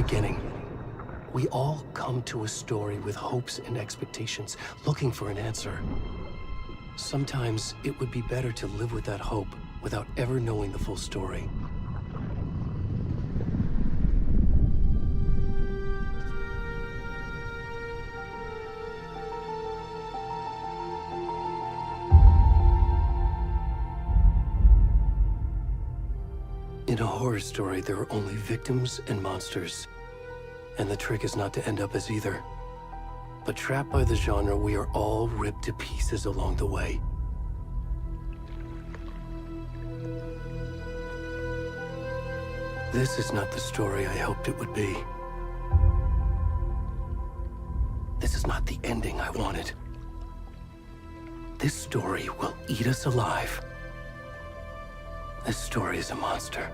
beginning. We all come to a story with hopes and expectations, looking for an answer. Sometimes it would be better to live with that hope without ever knowing the full story. In a horror story, there are only victims and monsters. And the trick is not to end up as either. But trapped by the genre, we are all ripped to pieces along the way. This is not the story I hoped it would be. This is not the ending I wanted. This story will eat us alive. This story is a monster.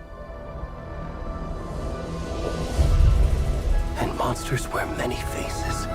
And monsters wear many faces.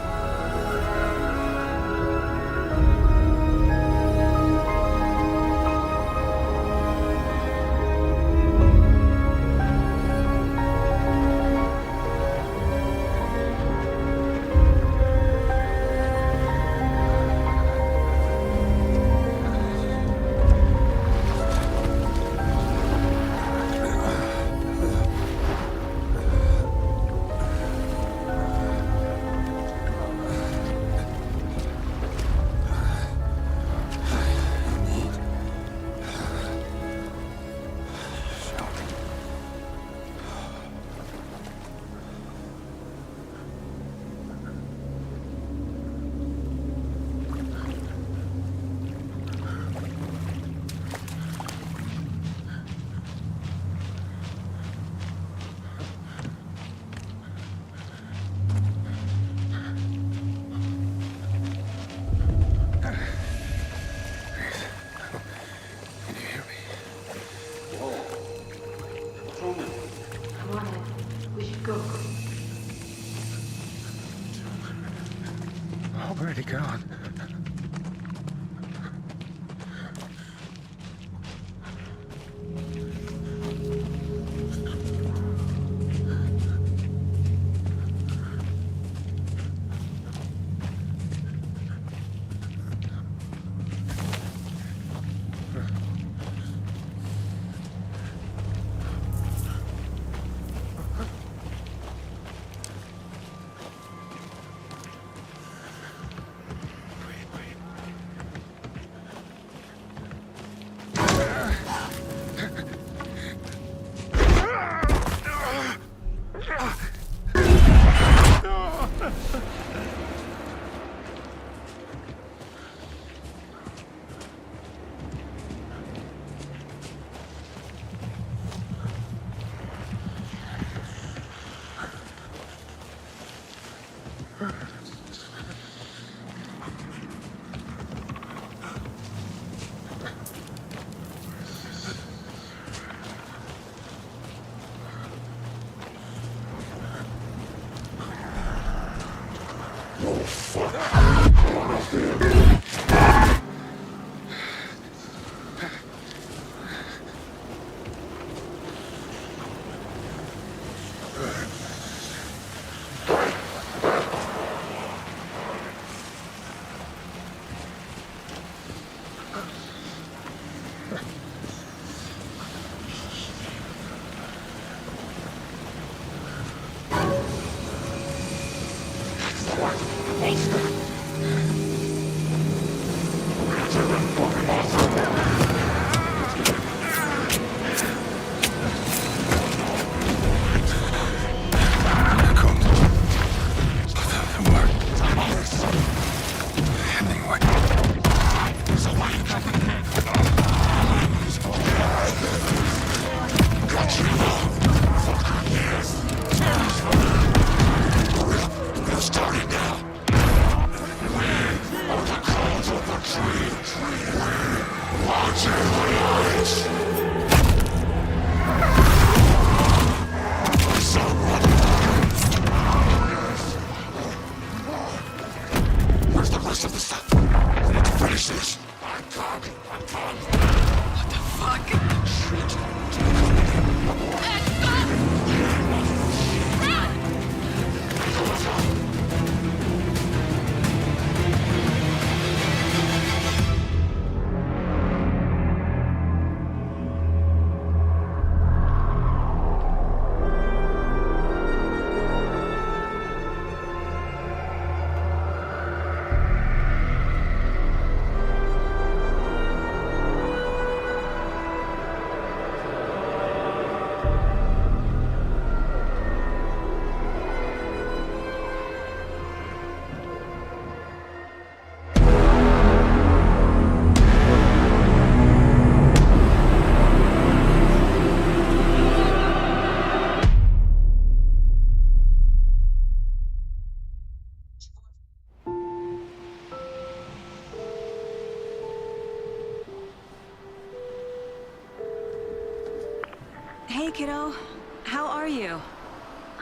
Already gone.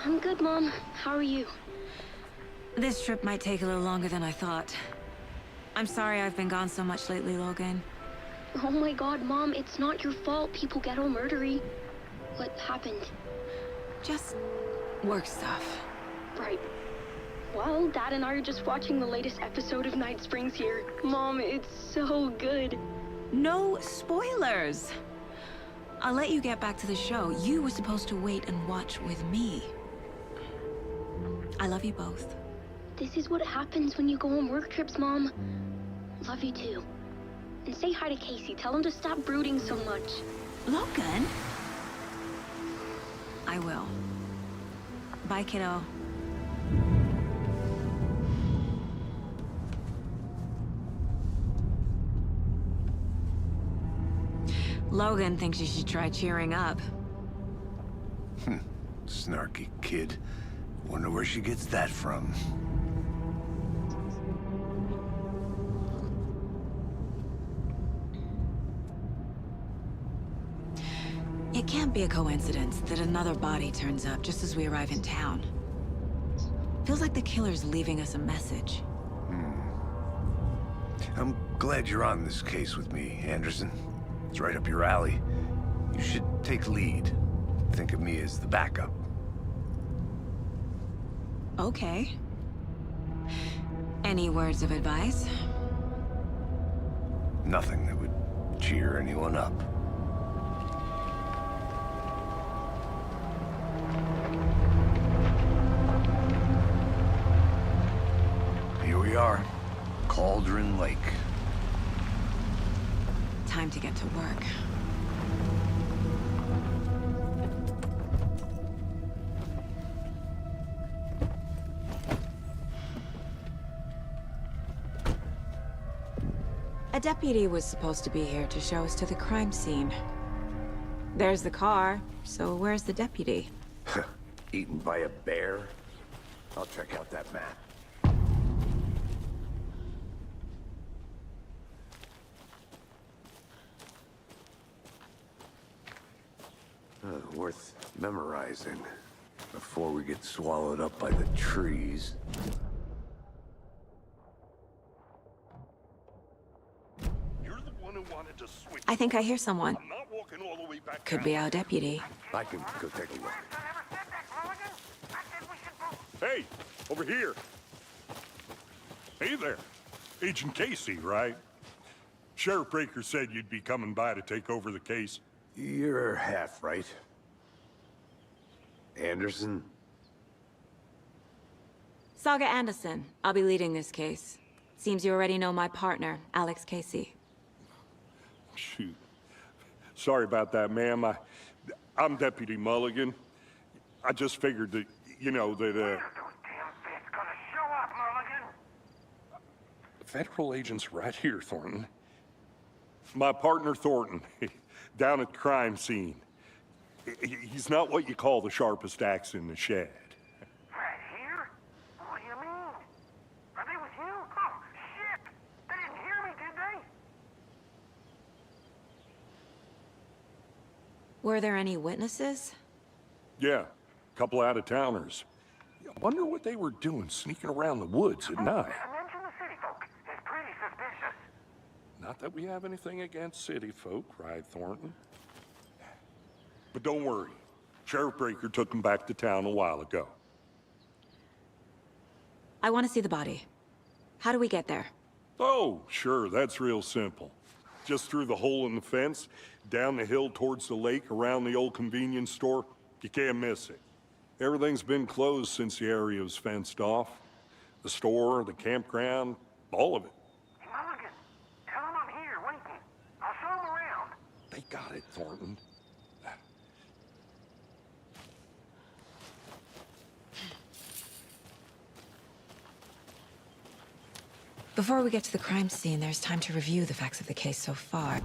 I'm good, Mom. How are you? This trip might take a little longer than I thought. I'm sorry I've been gone so much lately, Logan. Oh my god, Mom, it's not your fault people get all murdery. What happened? Just work stuff. Right. Well, Dad and I are just watching the latest episode of Night Springs here. Mom, it's so good. No spoilers! I'll let you get back to the show. You were supposed to wait and watch with me. I love you both. This is what happens when you go on work trips, Mom. Love you too. And say hi to Casey. Tell him to stop brooding so much. Logan? I will. Bye, kiddo. Logan thinks you should try cheering up. Snarky kid. Wonder where she gets that from. It can't be a coincidence that another body turns up just as we arrive in town. Feels like the killer's leaving us a message. I'm glad you're on this case with me, Anderson. It's right up your alley. You should take lead. Think of me as the backup. Okay. Any words of advice? Nothing that would cheer anyone up. Here we are. Cauldron Lake. Time to get to work. A deputy was supposed to be here to show us to the crime scene. There's the car, so where's the deputy? Eaten by a bear? I'll check out that map. Worth memorizing before we get swallowed up by the trees. You're the one who wanted to switch. I think I hear someone. I'm not walking all the way back Could down. be our deputy. I can go take a look. Hey, over here. Hey there. Agent Casey, right? Sheriff Breaker said you'd be coming by to take over the case. You're half right. Anderson? Saga Anderson. I'll be leading this case. Seems you already know my partner, Alex Casey. Shoot. Sorry about that, ma'am. I'm Deputy Mulligan. I just figured that, you know, that, Those damn feds gonna show up, Mulligan. federal agent's right here, Thornton. My partner, Thornton, down at the crime scene. He's not what you call the sharpest axe in the shed. Right here? What do you mean? Are they with you? Oh, shit! They didn't hear me, did they? Were there any witnesses? Yeah, a couple out-of-towners. I wonder what they were doing sneaking around the woods at night. Mention the city folk. It's pretty suspicious. Not that we have anything against city folk, right, Thornton? But don't worry. Sheriff Breaker took them back to town a while ago. I want to see the body. How do we get there? Oh, sure, that's real simple. Just through the hole in the fence, down the hill towards the lake, around the old convenience store. You can't miss it. Everything's been closed since the area was fenced off. The store, the campground, all of it. Hey, Mulligan, tell them I'm here, waiting. I'll show them around. They got it, Thornton. Before we get to the crime scene, there's time to review the facts of the case so far.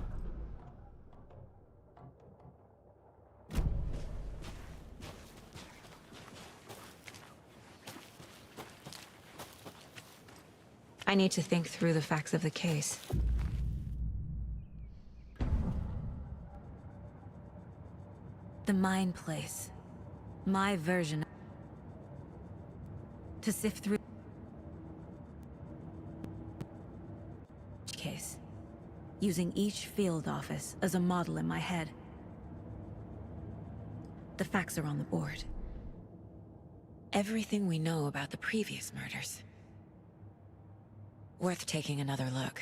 I need to think through the facts of the case. The Mine Place. My version. to sift through case, using each field office as a model in my head. The facts are on the board. Everything we know about the previous murders. Worth taking another look.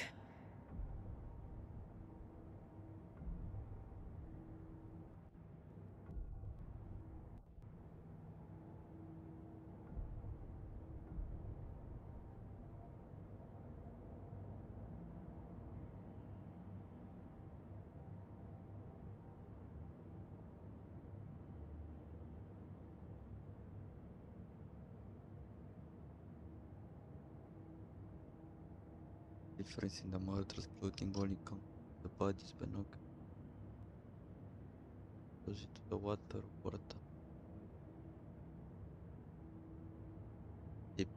Difference in the murders floating only come the bodies Benok goes into the water water. Deep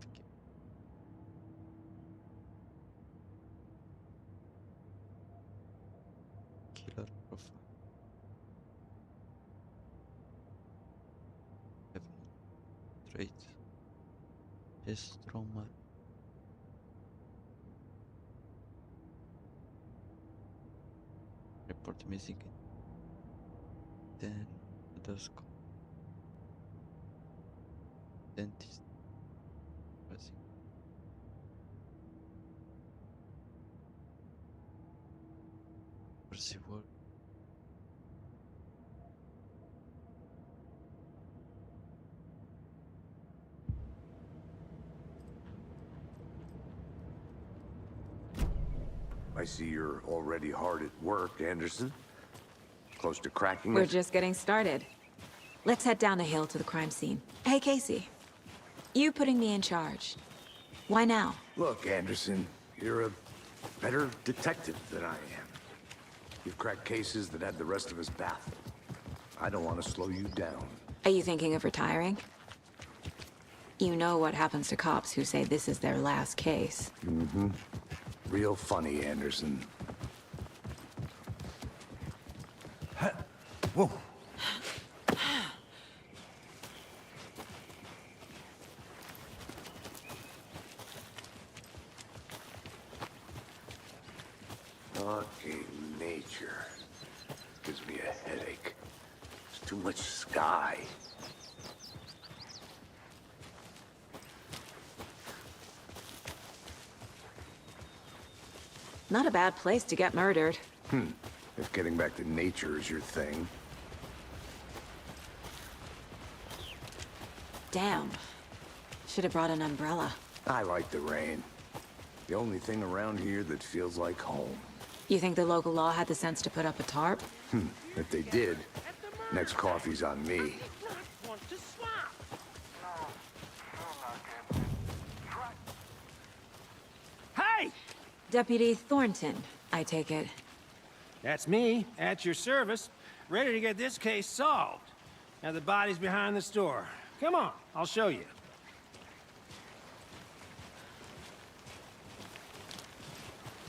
killer profile. Have no traits. Just trauma. Report missing. Then underscore dentist. Pressing. Percival. I see you're already hard at work, Anderson. Close to cracking We're it? just getting started. Let's head down the hill to the crime scene. Hey, Casey. You putting me in charge. Why now? Look, Anderson, you're a better detective than I am. You've cracked cases that had the rest of us baffled. I don't want to slow you down. Are you thinking of retiring? You know what happens to cops who say this is their last case. Mm-hmm. Real funny, Anderson. Whoa. Fucking nature. Gives me a headache. There's too much sky. Not a bad place to get murdered. If getting back to nature is your thing. Damn. Should have brought an umbrella. I like the rain. The only thing around here that feels like home. You think the local law had the sense to put up a tarp? If they did, next coffee's on me. Hey! Deputy Thornton, I take it. That's me, at your service, ready to get this case solved. Now the body's behind the store. Come on, I'll show you.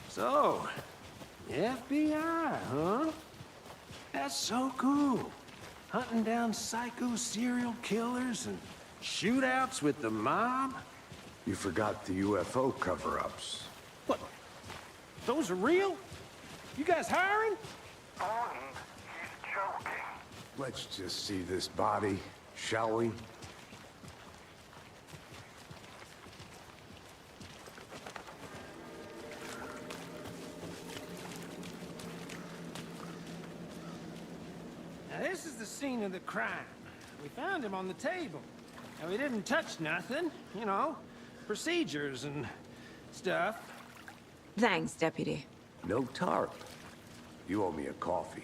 So, FBI, huh? That's so cool. Hunting down psycho serial killers and shootouts with the mob. You forgot the UFO cover-ups. What? Those are real? You guys hiring? He's joking. Let's just see this body, shall we? Now this is the scene of the crime. We found him on the table. And we didn't touch nothing, you know, procedures and stuff. Thanks, Deputy. No tarp. You owe me a coffee.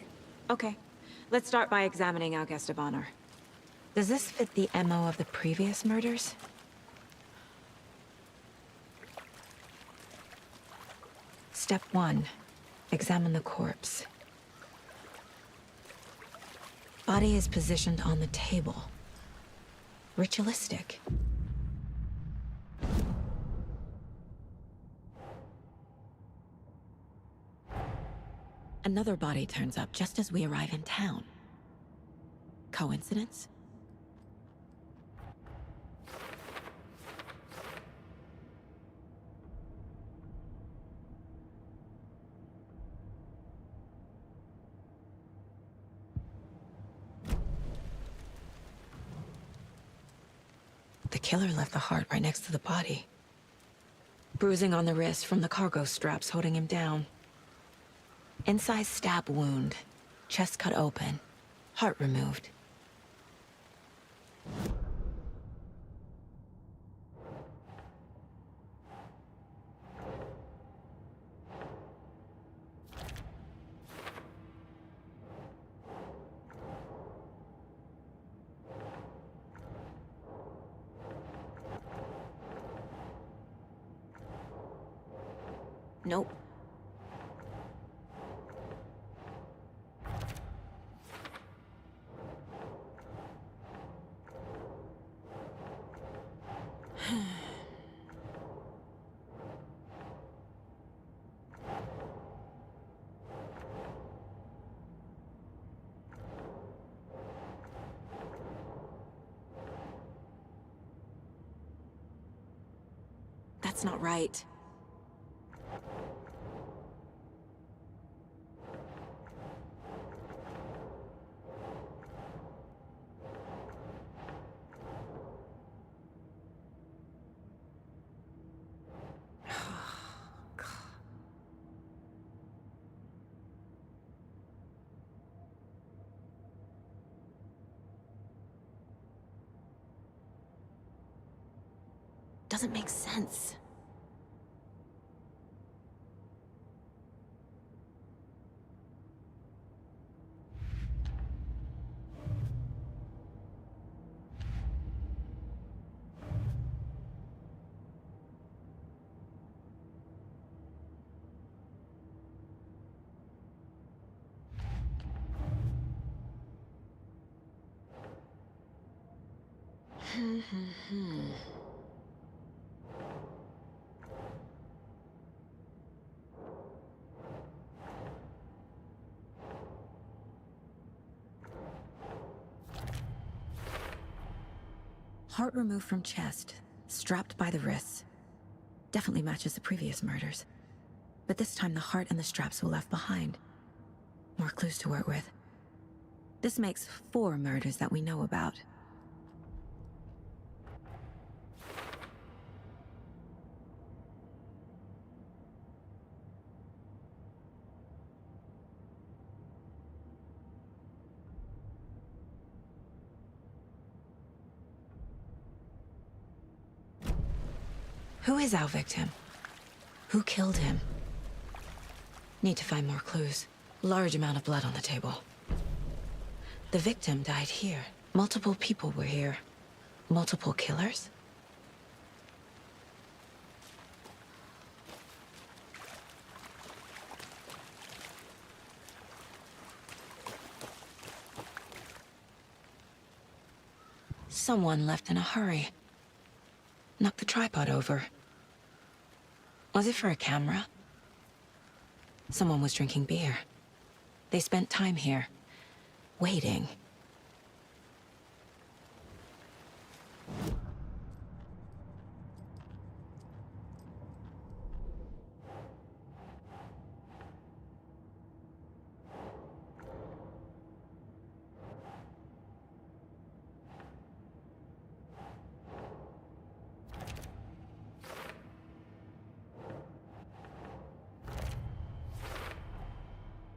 Okay. Let's start by examining our guest of honor. Does this fit the MO of the previous murders? Step 1. Examine the corpse. Body is positioned on the table. Ritualistic. Another body turns up just as we arrive in town. Coincidence? The killer left the heart right next to the body. Bruising on the wrist from the cargo straps holding him down. Incised stab wound. Chest cut open. Heart removed. Nope. That's not right. Doesn't make sense. Heart removed from chest, strapped by the wrists. Definitely matches the previous murders. But this time the heart and the straps were left behind. More clues to work with. This makes 4 murders that we know about. Who is our victim? Who killed him? Need to find more clues. Large amount of blood on the table. The victim died here. Multiple people were here. Multiple killers? Someone left in a hurry. Knocked the tripod over. Was it for a camera? Someone was drinking beer. They spent time here, waiting.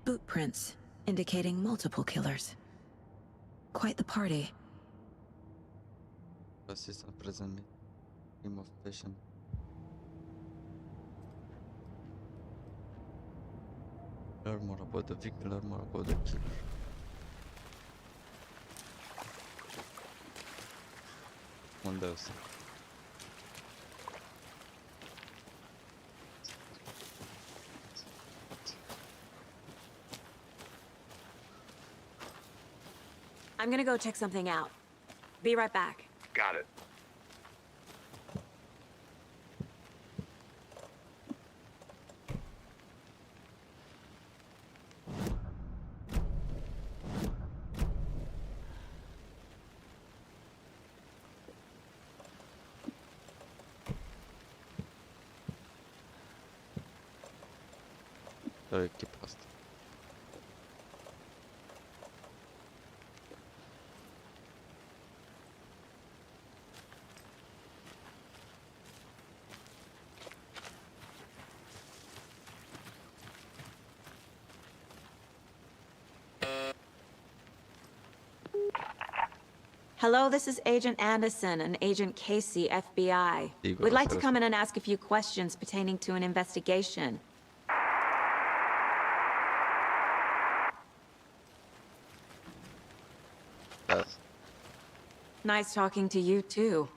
Boot prints, indicating multiple killers. Quite the party. Assistant present me. Team of patient. Learn more about the victim, learn more about the killer. Unde o să? I'm gonna go check something out. Be right back. Got it. To echipa asta. Hello, this is Agent Anderson and Agent Casey, FBI. Digo, We'd like to pero- come in and ask a few questions pertaining to an investigation. Yes. Nice talking to you, too.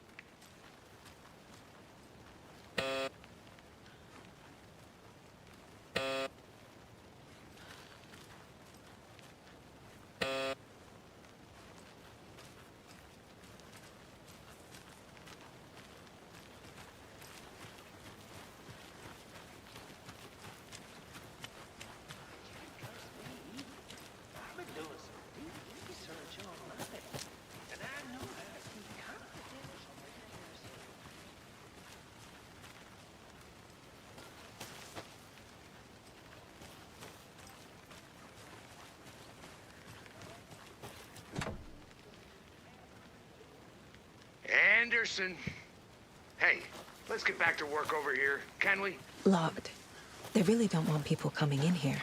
I've been doing some research on it, and I know how to keep confidential matters. Anderson. Hey, let's get back to work over here, can we? Logged. They really don't want people coming in here.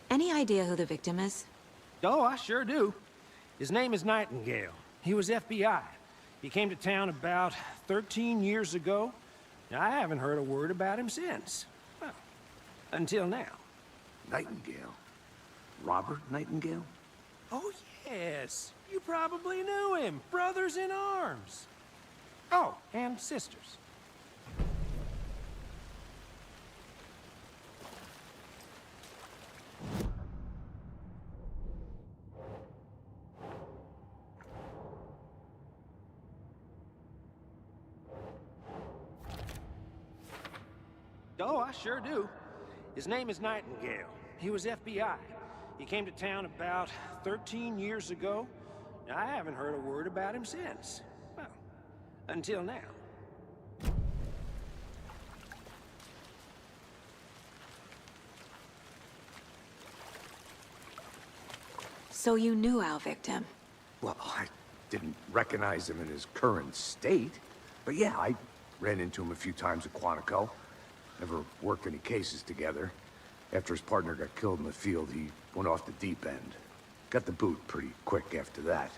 Any idea who the victim is? Oh, I sure do. His name is Nightingale. He was FBI. He came to town about 13 years ago. I haven't heard a word about him since. Well, until now. Nightingale? Robert Nightingale? Oh, yes. You probably knew him. Brothers in arms. Oh, and sisters. Oh, I sure do. His name is Nightingale. He was FBI. He came to town about 13 years ago. I haven't heard a word about him since. Well, until now. So you knew our victim? Well, I didn't recognize him in his current state. But yeah, I ran into him a few times at Quantico. Never worked any cases together. After his partner got killed in the field, he went off the deep end. Got the boot pretty quick after that.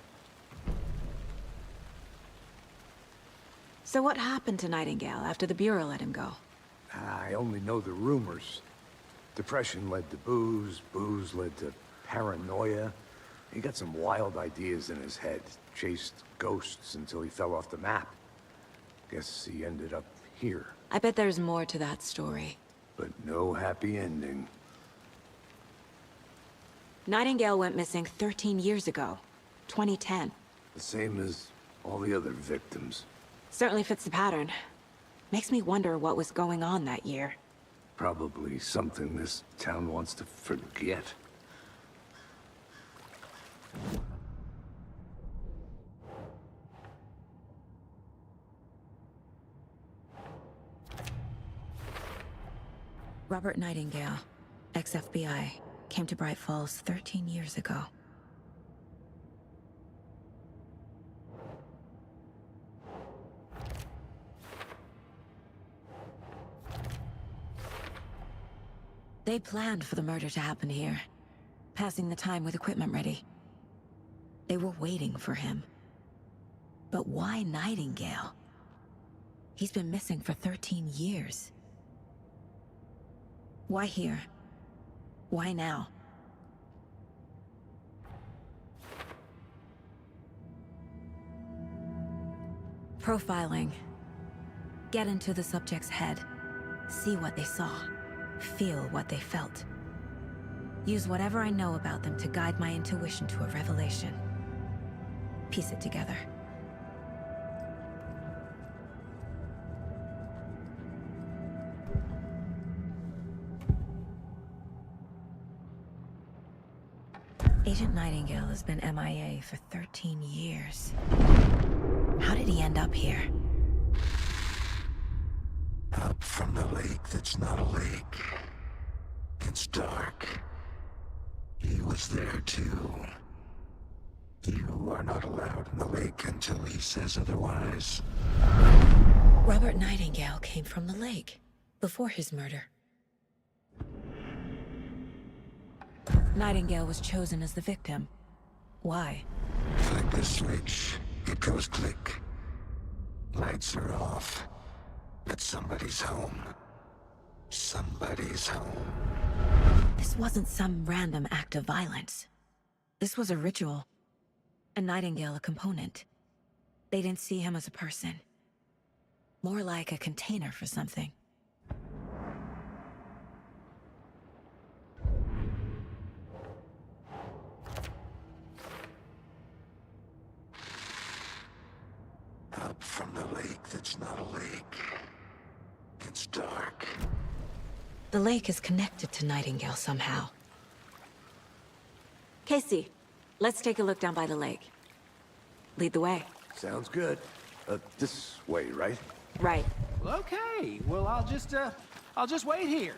So what happened to Nightingale after the Bureau let him go? I only know the rumors. Depression led to booze, booze led to paranoia. He got some wild ideas in his head, chased ghosts until he fell off the map. Guess he ended up here, I bet there's more to that story. but no happy ending. Nightingale went missing 13 years ago, 2010. The same as all the other victims. Certainly fits the pattern. Makes me wonder what was going on that year. Probably something this town wants to forget. Robert Nightingale, ex-FBI, came to Bright Falls 13 years ago. They planned for the murder to happen here, passing the time with equipment ready. They were waiting for him. But why Nightingale? He's been missing for 13 years. Why here? Why now? Profiling. Get into the subject's head. See what they saw. Feel what they felt. Use whatever I know about them to guide my intuition to a revelation. Piece it together. Agent Nightingale has been MIA for 13 years. How did he end up here? Up from the lake that's not a lake. It's dark. He was there too. You are not allowed in the lake until he says otherwise. Robert Nightingale came from the lake before his murder. Nightingale was chosen as the victim. Why? Flick the switch. It goes click. Lights are off. But somebody's home. Somebody's home. This wasn't some random act of violence. This was a ritual. And Nightingale a component. They didn't see him as a person. More like a container for something. Up from the lake that's not a lake. It's dark. The lake is connected to Nightingale somehow. Casey, let's take a look down by the lake. Lead the way. Sounds good. This way, right? Right. Well, okay. Well, I'll just wait here.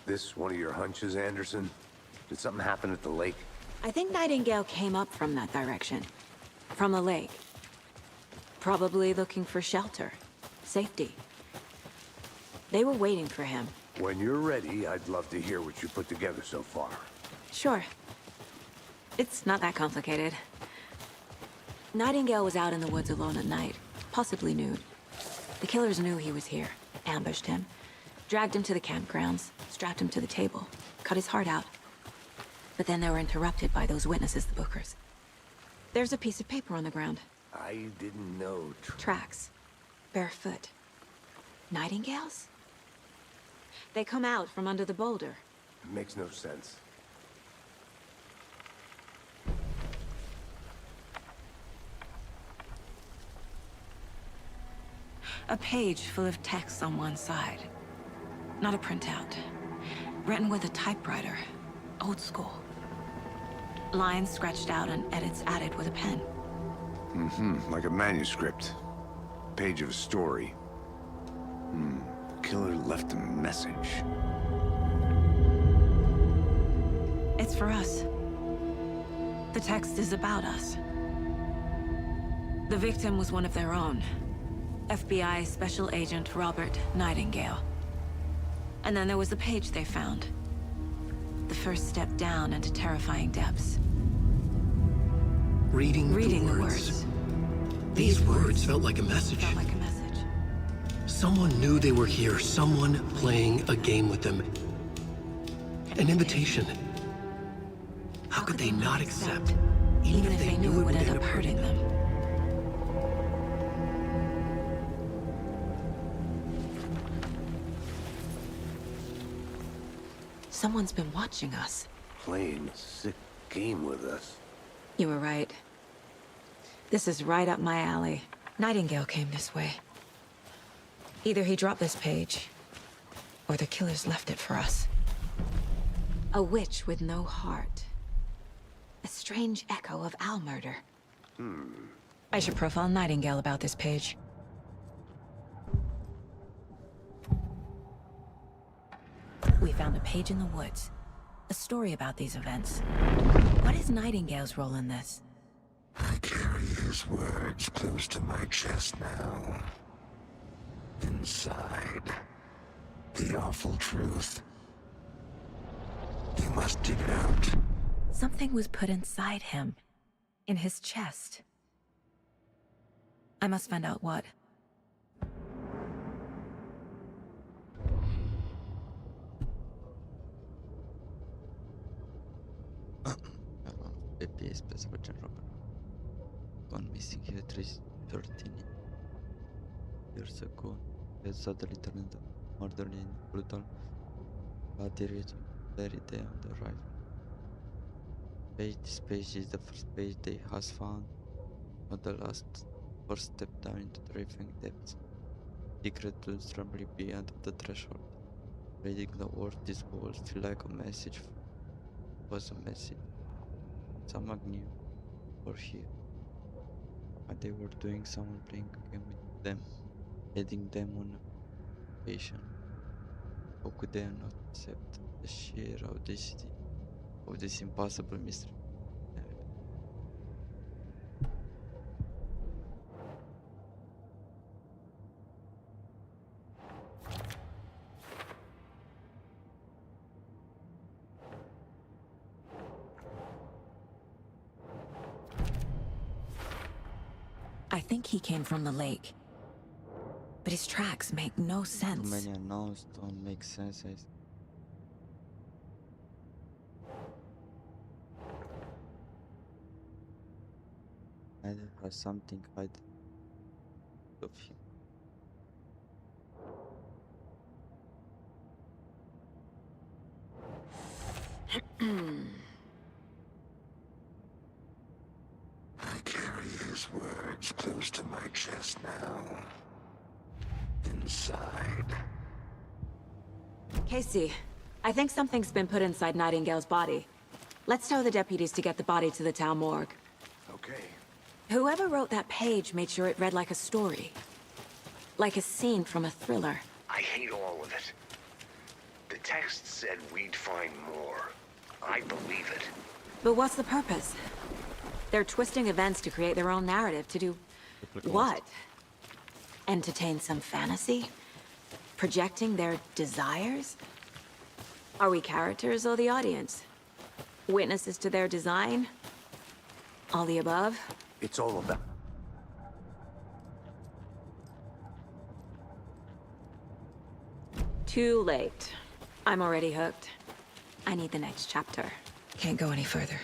This one of your hunches, Anderson? Did something happen at the lake? I think Nightingale came up from that direction. From the lake. Probably looking for shelter. Safety. They were waiting for him. When you're ready, I'd love to hear what you put together so far. Sure. It's not that complicated. Nightingale was out in the woods alone at night, possibly nude. The killers knew he was here, ambushed him, dragged him to the campgrounds, strapped him to the table, cut his heart out. But then they were interrupted by those witnesses, the Bookers. There's a piece of paper on the ground. I didn't know. Tracks. Barefoot. Nightingales? They come out from under the boulder. Makes no sense. A page full of text on one side. Not a printout. Written with a typewriter. Old school. Lines scratched out and edits added with a pen. Like a manuscript. Page of a story. Killer left a message. It's for us. The text is about us. The victim was one of their own. FBI Special Agent Robert Nightingale. And then there was the page they found. The first step down into terrifying depths. Reading Reading the words. These words felt like a message. Felt like a message. Someone knew they were here, someone playing a game with them. An invitation. How could they not accept, even if they knew it would end up hurting them? Someone's been watching us. Playing a sick game with us. You were right. This is right up my alley. Nightingale came this way. Either he dropped this page, or the killers left it for us. A witch with no heart. A strange echo of our murder. I should profile Nightingale about this page. We found a page in the woods. A story about these events. What is Nightingale's role in this? I carry his words close to my chest now. Inside, the awful truth. You must dig it out. Something was put inside him. In his chest. I must find out what. FBI Special Agent Robert. Gone missing here 13 years ago. He suddenly turned murder in brutal body ritual buried there on the right. This page is the first page they has found, not the last. First step down into terrifying depths. Secret will trembling beyond the threshold. Reading the word, this words feel like a message. Was a message. Someone knew or here. What they were doing, someone playing a game with them, heading them on a location. How could they not accept the sheer audacity of this impossible mystery? I think he came from the lake. But his tracks make no Too sense. many unknowns don't make sense. Either has something hide of him. I carry his words close to my chest now. Inside. Casey, I think something's been put inside Nightingale's body. Let's tell the deputies to get the body to the town morgue. Okay. Whoever wrote that page made sure it read like a story. Like a scene from a thriller. I hate all of it. The text said we'd find more. I believe it. But what's the purpose? They're twisting events to create their own narrative to do... what? Entertain some fantasy? Projecting their desires? Are we characters or the audience? Witnesses to their design? All the above? It's all about... Too late. I'm already hooked. I need the next chapter. Can't go any further.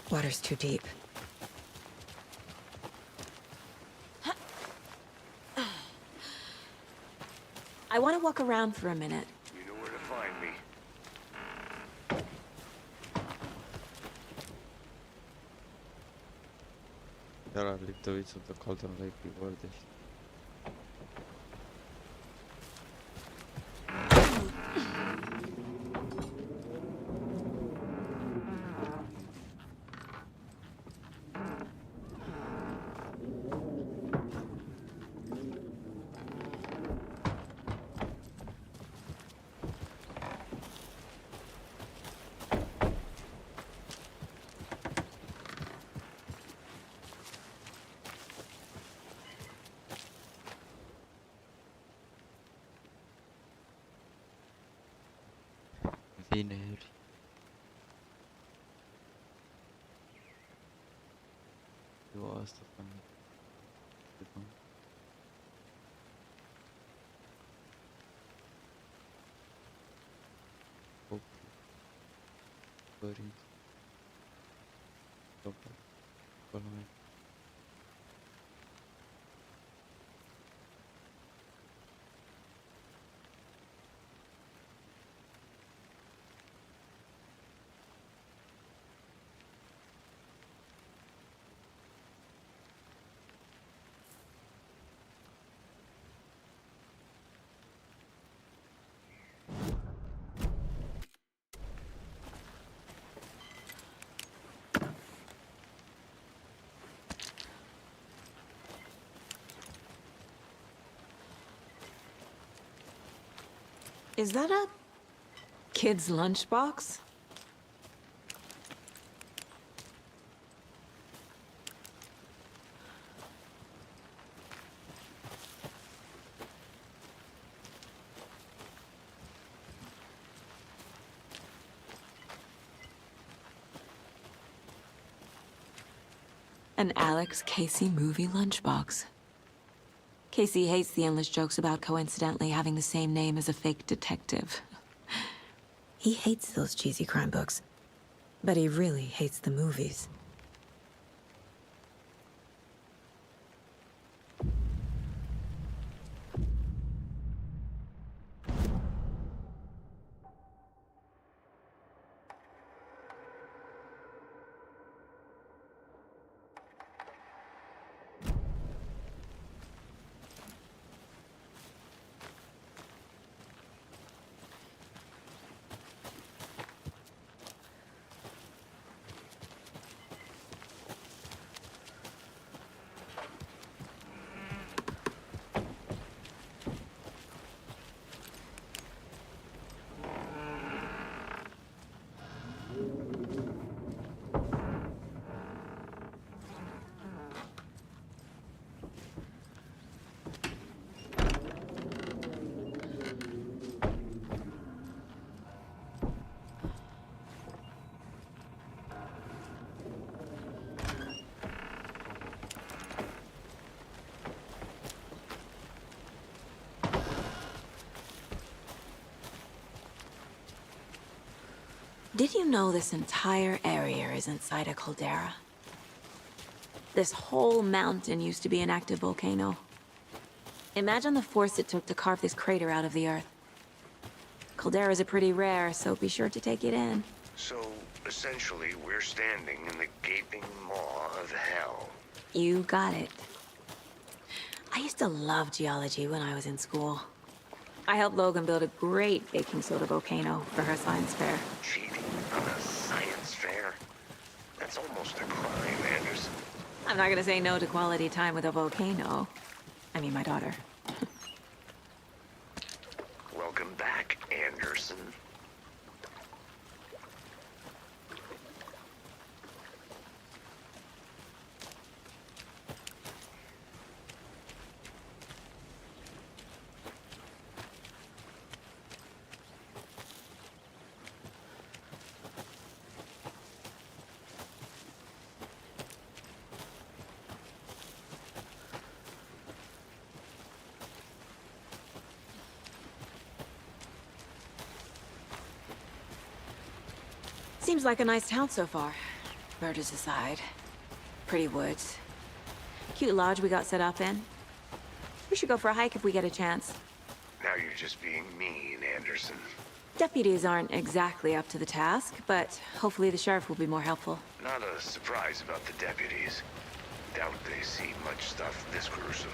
Water's too deep. I want to walk around for a minute. You know where to find me. There are little bits of the Cauldron Lake rewarded. Vineri. Jo, asta fan. Hope. Buried. Dobra. Kolejny. Is that a... kid's lunchbox? An Alex Casey movie lunchbox. Casey hates the endless jokes about coincidentally having the same name as a fake detective. He hates those cheesy crime books, but he really hates the movies. Did you know this entire area is inside a caldera? This whole mountain used to be an active volcano. Imagine the force it took to carve this crater out of the earth. Calderas are pretty rare, so be sure to take it in. So, essentially, we're standing in the gaping maw of hell. You got it. I used to love geology when I was in school. I helped Logan build a great baking soda volcano for her science fair. Cheating on a science fair? That's almost a crime, Anderson. I'm not gonna say no to quality time with a volcano. I mean, my daughter. Welcome back, Anderson. Seems like a nice town so far. Murders aside. Pretty woods. Cute lodge we got set up in. We should go for a hike if we get a chance. Now you're just being mean, Anderson. Deputies aren't exactly up to the task, but hopefully the sheriff will be more helpful. Not a surprise about the deputies. Doubt they see much stuff this gruesome.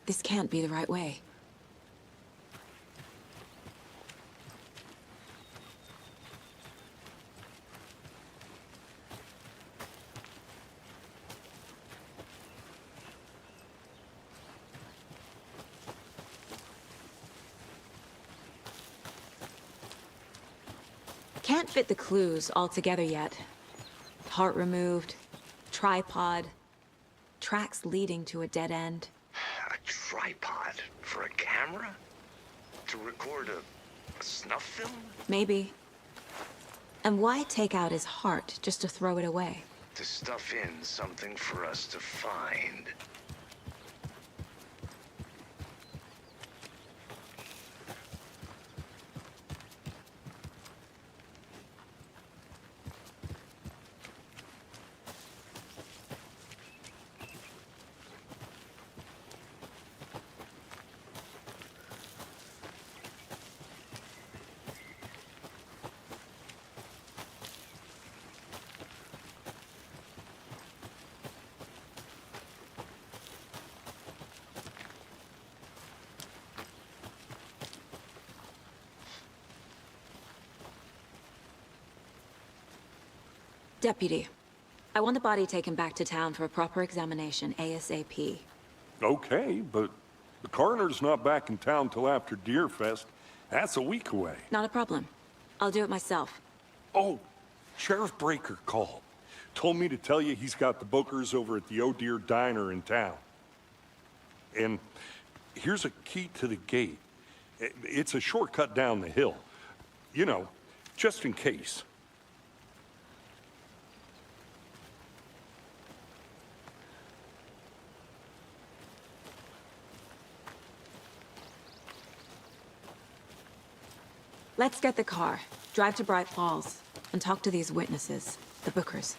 This can't be the right way. Can't fit the clues all together yet. Heart removed, tripod, tracks leading to a dead end. A tripod for a camera? To record a snuff film? Maybe. And why take out his heart just to throw it away? To stuff in something for us to find. Deputy, I want the body taken back to town for a proper examination ASAP. Okay, but the coroner's not back in town till after Deerfest. That's a week away. Not a problem. I'll do it myself. Oh, Sheriff Breaker called. Told me to tell you he's got the bookers over at the Oh Deer Diner in town. And here's a key to the gate. It's a shortcut down the hill. You know, just in case. Let's get the car, drive to Bright Falls, and talk to these witnesses, the Bookers.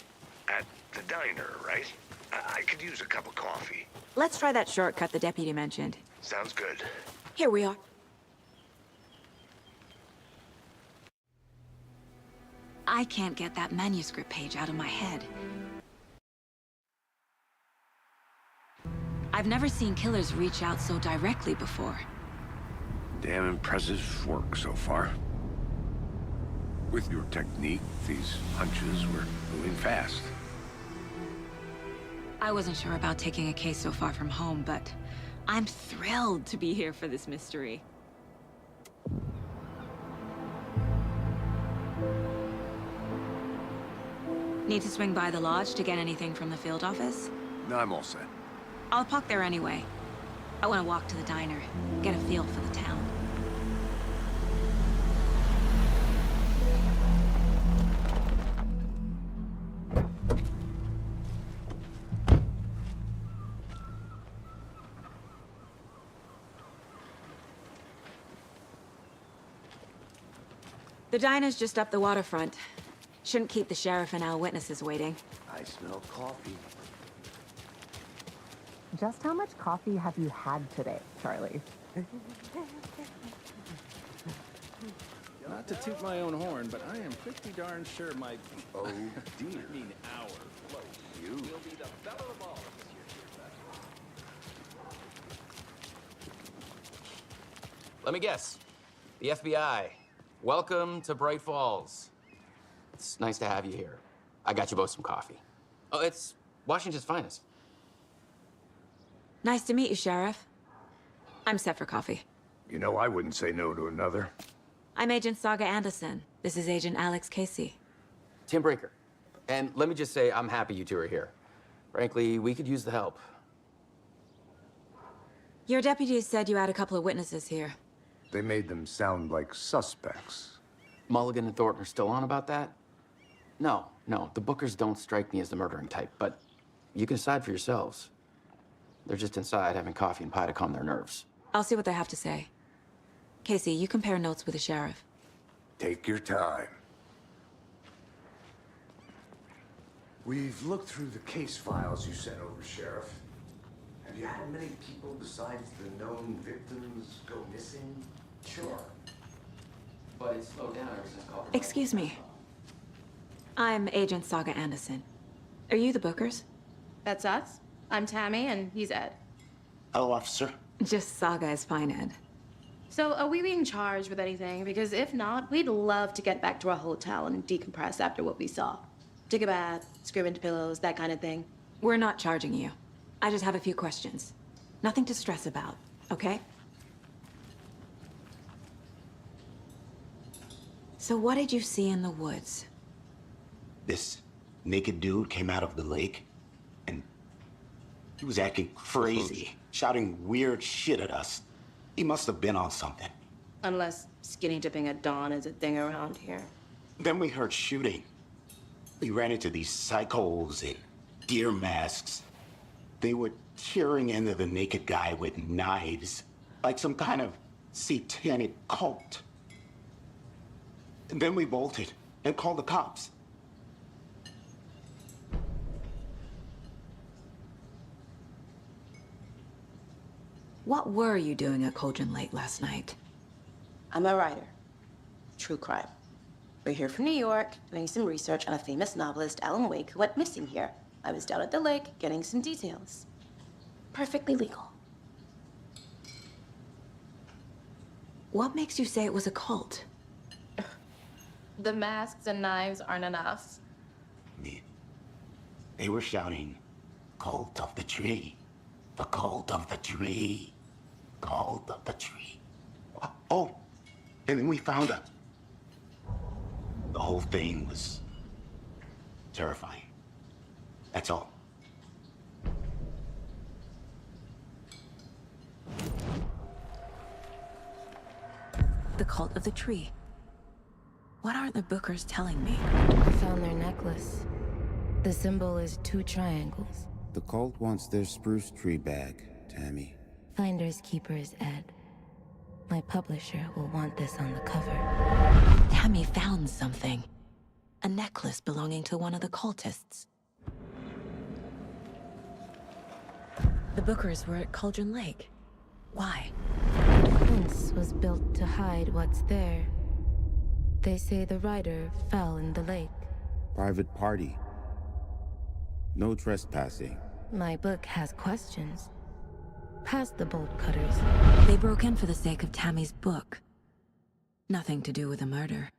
At the diner, right? I could use a cup of coffee. Let's try that shortcut the deputy mentioned. Sounds good. Here we are. I can't get that manuscript page out of my head. I've never seen killers reach out so directly before. Damn impressive work so far. With your technique, these hunches were moving fast. I wasn't sure about taking a case so far from home, but I'm thrilled to be here for this mystery. Need to swing by the lodge to get anything from the field office? No, I'm all set. I'll park there anyway. I want to walk to the diner, get a feel for the town. The diner's just up the waterfront. Shouldn't keep the sheriff and our witnesses waiting. I smell coffee. Just how much coffee have you had today, Charlie? Not to toot my own horn, but I am pretty darn sure my... Oh, dear. I mean, our float will be the belle of all this year's Beer Fest. Let me guess. The FBI. Welcome to Bright Falls. It's nice to have you here. I got you both some coffee. Oh, it's Washington's finest. Nice to meet you, Sheriff. I'm set for coffee. You know, I wouldn't say no to another. I'm Agent Saga Anderson. This is Agent Alex Casey. Tim Brinker. And let me just say, I'm happy you two are here. Frankly, we could use the help. Your deputies said you had a couple of witnesses here. They made them sound like suspects. Mulligan and Thornton are still on about that? No, the Bookers don't strike me as the murdering type, but you can decide for yourselves. They're just inside having coffee and pie to calm their nerves. I'll see what they have to say. Casey, you compare notes with the sheriff. Take your time. We've looked through the case files you sent over, Sheriff. Have you had many people besides the known victims go missing? Sure. But it's slowed down ever since Culver. Excuse me. I'm Agent Saga Anderson. Are you the Bookers? That's us. I'm Tammy, and he's Ed. Hello, officer. Just Saga is fine, Ed. So, are we being charged with anything? Because if not, we'd love to get back to our hotel and decompress after what we saw. Take a bath, scream into pillows, that kind of thing. We're not charging you. I just have a few questions. Nothing to stress about, okay? So what did you see in the woods? This naked dude came out of the lake, and he was acting crazy, shouting weird shit at us. He must have been on something. Unless skinny dipping at dawn is a thing around here. Then we heard shooting. We ran into these psychos in deer masks. They were tearing into the naked guy with knives, like some kind of satanic cult. And then we bolted and called the cops. What were you doing at Cauldron Lake last night? I'm a writer. True crime. We're here from New York, doing some research on a famous novelist, Alan Wake, who went missing here. I was down at the lake, getting some details. Perfectly legal. What makes you say it was a cult? The masks and knives aren't enough. They were shouting, "Cult of the tree, the cult of the tree, cult of the tree." Oh, and then we found her. The whole thing was terrifying. That's all. The cult of the tree. What aren't the Bookers telling me? I found their necklace. The symbol is 2 triangles. The cult wants their spruce tree back, Tammy. Finders keepers, Ed. My publisher will want this on the cover. Tammy found something. A necklace belonging to one of the cultists. The Bookers were at Cauldron Lake. Why? The fence was built to hide what's there. They say the rider fell in the lake. Private party. No trespassing. My book has questions. Past the bolt cutters. They broke in for the sake of Tammy's book. Nothing to do with the murder.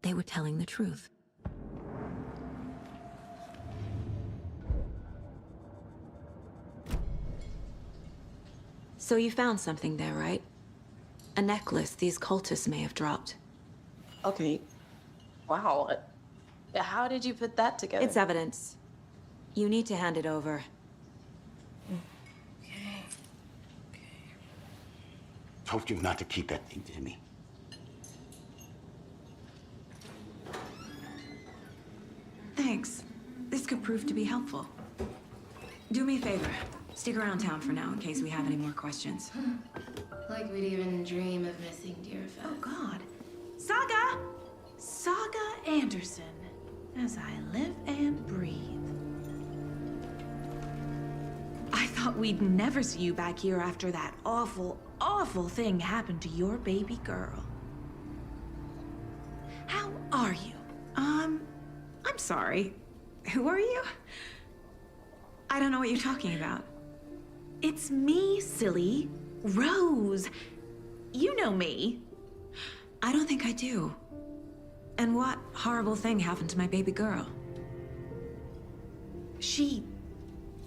They were telling the truth. So you found something there, right? A necklace these cultists may have dropped. Okay. Wow. How did you put that together? It's evidence. You need to hand it over. Told you not to keep that thing to me. Thanks. This could prove to be helpful. Do me a favor. Stick around town for now in case we have any more questions. Like we'd even dream of missing Deerfest. Oh, God. Saga! Saga Anderson. As I live and breathe. I thought we'd never see you back here after that awful, awful thing happened to your baby girl. How are you? I'm sorry. Who are you? I don't know what you're talking about. It's me, silly. Rose. You know me. I don't think I do. And what horrible thing happened to my baby girl? She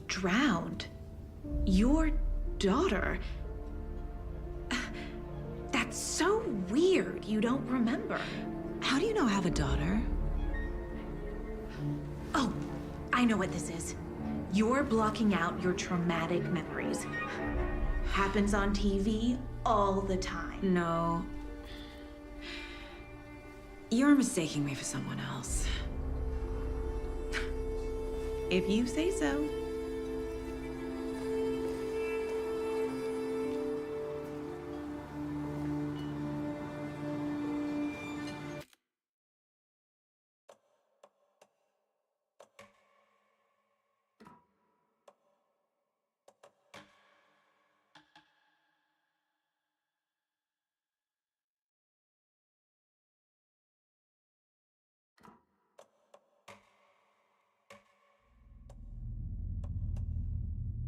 drowned. Your daughter. That's so weird you don't remember. How do you know I have a daughter? Oh, I know what this is. You're blocking out your traumatic memories. Happens on TV all the time. No. You're mistaking me for someone else. If you say so.